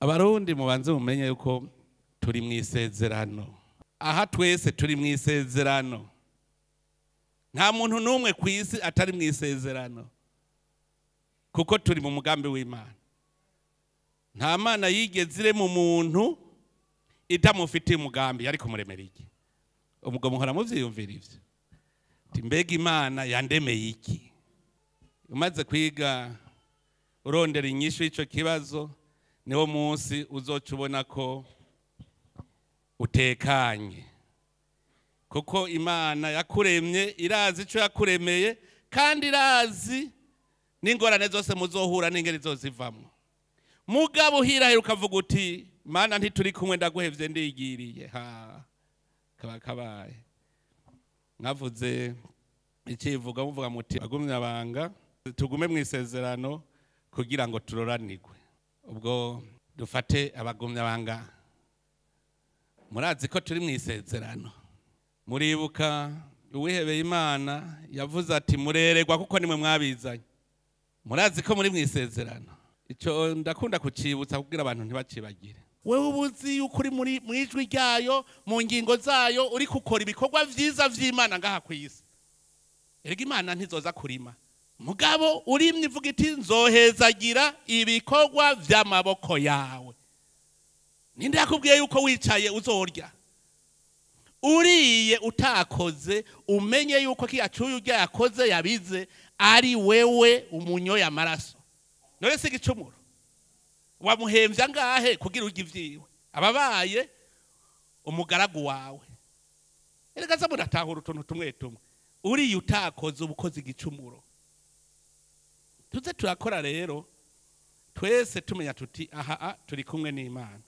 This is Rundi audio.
abarundi mubanze mumenye yuko turi mu isezerano. Aha twese turi mu isezerano. Nta muntu n'umwe ku isi atari mu isezerano, kuko turi mu mugambi w'Imana. Nta mana yigeze ire mu muntu itamufitiye umugambi yari kumuremera iki. Ubwo muhora muvyiyumvira ivyo. Mbega Imana yandemeye iki? Umaze kwiga urondera inyishu y'ico kibazo, niwo munsi uzoca ubona ko utekanye, kuko Imana yakuremye, irazi ico yakuremeye, kandi irazi n'ingorane zose muzohura n'ingeri zozivamwo. Mugabo hirahera ukavuga uti Mana ntituri kumwe, ndaguhevye ndigiriye. Kaba kabaye. Mwavuze ikivuga muvuga muti bagumyabanga tugume mu isezerano kugira ngo turoranirwe. Ubwo dufate abagumyabanga, murazi ko turi mu isezerano. Muribuka uwihebeye Imana yavuze ati murererwa kuko nimwe mwabizanye. Murazi ko muri mu isezerano. Ico ndakunda kucibutsa kugira abantu ntibacibagire. Wewe ubuzi yuko uri muri mwijwi ryayo, mu ngingo zayo uri gukora ibikorwa vyiza vy'Imana ngaha kw'isi. Erega Imana ntizoza kurima, mugabo urimye ivuga iti nzohezagira ibikorwa vy'amaboko yawe. Ninde yakubwiye yuko wicaye uzorya? Uriye utakoze umenye yuko kiyacuye urya yakoze yabize ari wewe umunyo y'amaraso. None si igicumuro wamuhemvye angahe kugira urya ivyiwe? Ababaye umugaragu wawe. Erega za muratahura utuntu tumwe tumwe. Uriye utakoze ubukozi igicumuro. Tuze turakora rero twese tumenya tuti aha turi kumwe n'Imana.